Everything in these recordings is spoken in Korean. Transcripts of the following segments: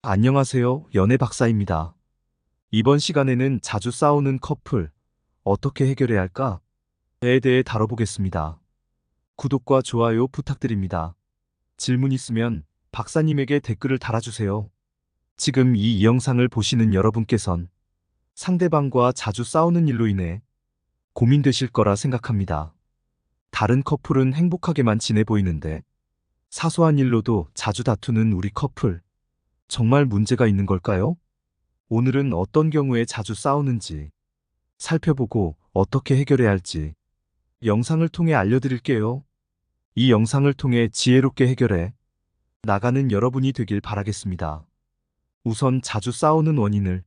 안녕하세요. 연애 박사입니다. 이번 시간에는 자주 싸우는 커플, 어떻게 해결해야 할까에 대해 다뤄보겠습니다. 구독과 좋아요 부탁드립니다. 질문 있으면 박사님에게 댓글을 달아주세요. 지금 이 영상을 보시는 여러분께선 상대방과 자주 싸우는 일로 인해 고민되실 거라 생각합니다. 다른 커플은 행복하게만 지내 보이는데 사소한 일로도 자주 다투는 우리 커플, 정말 문제가 있는 걸까요? 오늘은 어떤 경우에 자주 싸우는지 살펴보고 어떻게 해결해야 할지 영상을 통해 알려드릴게요. 이 영상을 통해 지혜롭게 해결해 나가는 여러분이 되길 바라겠습니다. 우선 자주 싸우는 원인을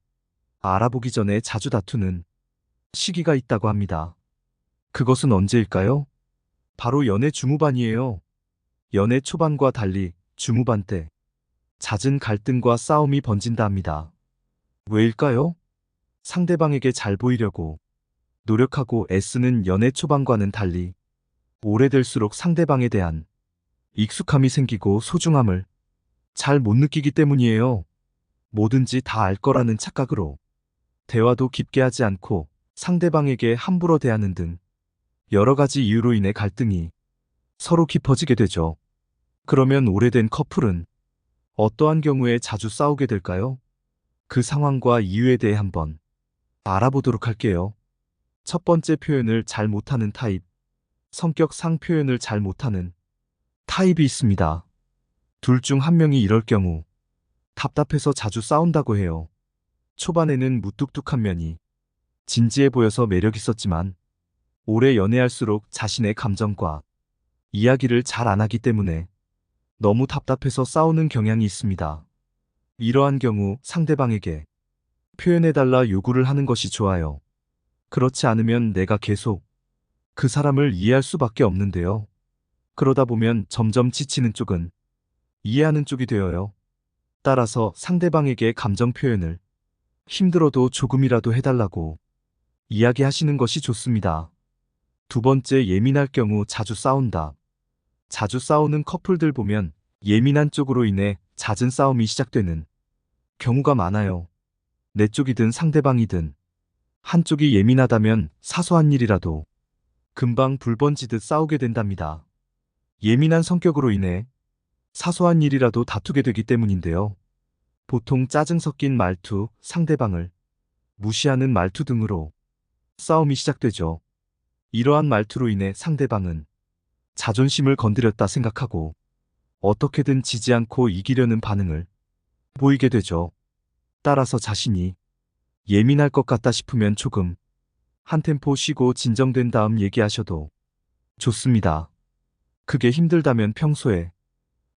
알아보기 전에 자주 다투는 시기가 있다고 합니다. 그것은 언제일까요? 바로 연애 중후반이에요. 연애 초반과 달리 중후반 때 잦은 갈등과 싸움이 번진다 합니다. 왜일까요? 상대방에게 잘 보이려고 노력하고 애쓰는 연애 초반과는 달리 오래될수록 상대방에 대한 익숙함이 생기고 소중함을 잘 못 느끼기 때문이에요. 뭐든지 다 알 거라는 착각으로 대화도 깊게 하지 않고 상대방에게 함부로 대하는 등 여러 가지 이유로 인해 갈등이 서로 깊어지게 되죠. 그러면 오래된 커플은 어떠한 경우에 자주 싸우게 될까요? 그 상황과 이유에 대해 한번 알아보도록 할게요. 첫 번째, 표현을 잘 못하는 타입. 성격상 표현을 잘 못하는 타입이 있습니다. 둘 중 한 명이 이럴 경우 답답해서 자주 싸운다고 해요. 초반에는 무뚝뚝한 면이 진지해 보여서 매력 있었지만 오래 연애할수록 자신의 감정과 이야기를 잘 안 하기 때문에 너무 답답해서 싸우는 경향이 있습니다. 이러한 경우 상대방에게 표현해달라 요구를 하는 것이 좋아요. 그렇지 않으면 내가 계속 그 사람을 이해할 수밖에 없는데요. 그러다 보면 점점 지치는 쪽은 이해하는 쪽이 되어요. 따라서 상대방에게 감정 표현을 힘들어도 조금이라도 해달라고 이야기하시는 것이 좋습니다. 두 번째, 예민할 경우 자주 싸운다. 자주 싸우는 커플들 보면 예민한 쪽으로 인해 잦은 싸움이 시작되는 경우가 많아요. 내 쪽이든 상대방이든 한쪽이 예민하다면 사소한 일이라도 금방 불 번지듯 싸우게 된답니다. 예민한 성격으로 인해 사소한 일이라도 다투게 되기 때문인데요. 보통 짜증 섞인 말투, 상대방을 무시하는 말투 등으로 싸움이 시작되죠. 이러한 말투로 인해 상대방은 자존심을 건드렸다 생각하고 어떻게든 지지 않고 이기려는 반응을 보이게 되죠. 따라서 자신이 예민할 것 같다 싶으면 조금 한 템포 쉬고 진정된 다음 얘기하셔도 좋습니다. 그게 힘들다면 평소에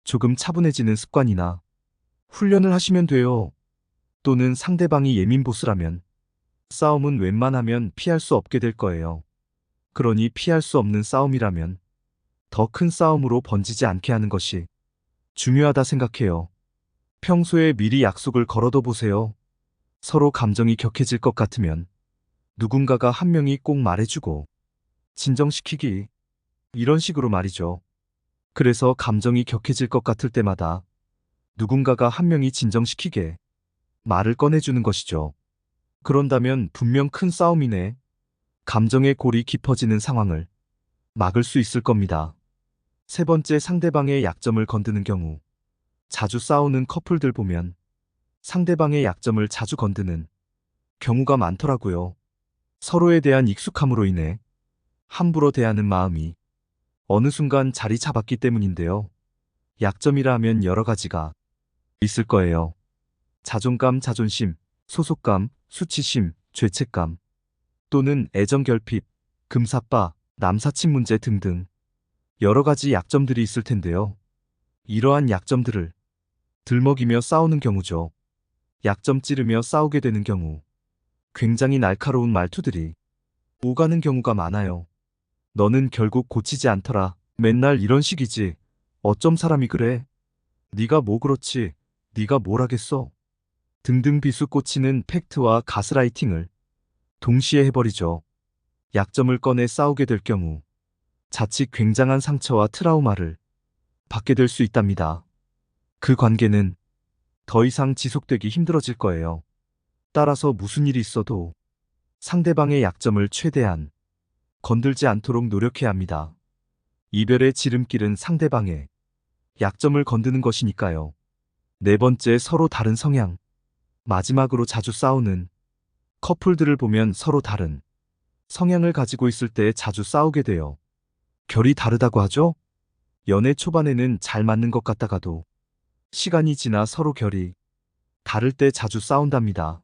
조금 차분해지는 습관이나 훈련을 하시면 돼요. 또는 상대방이 예민 보스라면 싸움은 웬만하면 피할 수 없게 될 거예요. 그러니 피할 수 없는 싸움이라면 더 큰 싸움으로 번지지 않게 하는 것이 중요하다 생각해요. 평소에 미리 약속을 걸어둬 보세요. 서로 감정이 격해질 것 같으면 누군가가 한 명이 꼭 말해주고 진정시키기, 이런 식으로 말이죠. 그래서 감정이 격해질 것 같을 때마다 누군가가 한 명이 진정시키게 말을 꺼내주는 것이죠. 그런다면 분명 큰 싸움이네. 감정의 골이 깊어지는 상황을 막을 수 있을 겁니다. 세 번째, 상대방의 약점을 건드는 경우. 자주 싸우는 커플들 보면 상대방의 약점을 자주 건드는 경우가 많더라고요. 서로에 대한 익숙함으로 인해 함부로 대하는 마음이 어느 순간 자리 잡았기 때문인데요. 약점이라 하면 여러 가지가 있을 거예요. 자존감, 자존심, 소속감, 수치심, 죄책감, 또는 애정 결핍, 금사빠, 남사친 문제 등등 여러 가지 약점들이 있을 텐데요. 이러한 약점들을 들먹이며 싸우는 경우죠. 약점 찌르며 싸우게 되는 경우 굉장히 날카로운 말투들이 오가는 경우가 많아요. 너는 결국 고치지 않더라. 맨날 이런 식이지. 어쩜 사람이 그래? 네가 뭐 그렇지? 네가 뭘 하겠어? 등등 비수꽂히는 팩트와 가스라이팅을 동시에 해버리죠. 약점을 꺼내 싸우게 될 경우 자칫 굉장한 상처와 트라우마를 받게 될 수 있답니다. 그 관계는 더 이상 지속되기 힘들어질 거예요. 따라서 무슨 일이 있어도 상대방의 약점을 최대한 건들지 않도록 노력해야 합니다. 이별의 지름길은 상대방의 약점을 건드는 것이니까요. 네 번째, 서로 다른 성향. 마지막으로 자주 싸우는 커플들을 보면 서로 다른 성향을 가지고 있을 때 자주 싸우게 돼요. 결이 다르다고 하죠? 연애 초반에는 잘 맞는 것 같다가도 시간이 지나 서로 결이 다를 때 자주 싸운답니다.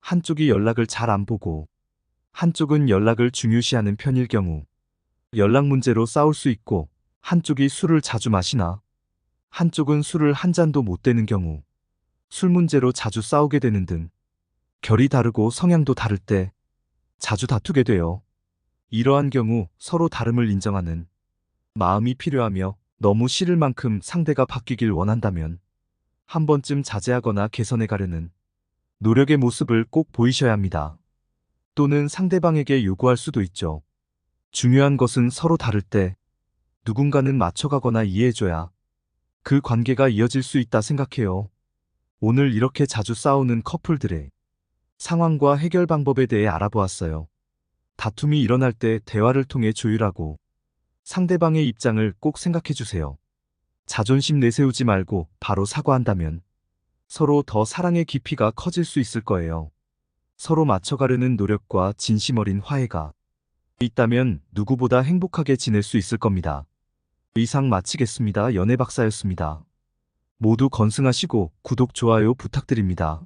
한쪽이 연락을 잘 안 보고 한쪽은 연락을 중요시하는 편일 경우 연락 문제로 싸울 수 있고, 한쪽이 술을 자주 마시나 한쪽은 술을 한 잔도 못 대는 경우 술 문제로 자주 싸우게 되는 등 결이 다르고 성향도 다를 때 자주 다투게 돼요. 이러한 경우 서로 다름을 인정하는 마음이 필요하며, 너무 싫을 만큼 상대가 바뀌길 원한다면 한 번쯤 자제하거나 개선해 가려는 노력의 모습을 꼭 보이셔야 합니다. 또는 상대방에게 요구할 수도 있죠. 중요한 것은 서로 다를 때 누군가는 맞춰가거나 이해해줘야 그 관계가 이어질 수 있다 생각해요. 오늘 이렇게 자주 싸우는 커플들의 상황과 해결 방법에 대해 알아보았어요. 다툼이 일어날 때 대화를 통해 조율하고 상대방의 입장을 꼭 생각해 주세요. 자존심 내세우지 말고 바로 사과한다면 서로 더 사랑의 깊이가 커질 수 있을 거예요. 서로 맞춰가려는 노력과 진심 어린 화해가 있다면 누구보다 행복하게 지낼 수 있을 겁니다. 이상 마치겠습니다. 연애박사였습니다. 모두 건승하시고 구독, 좋아요 부탁드립니다.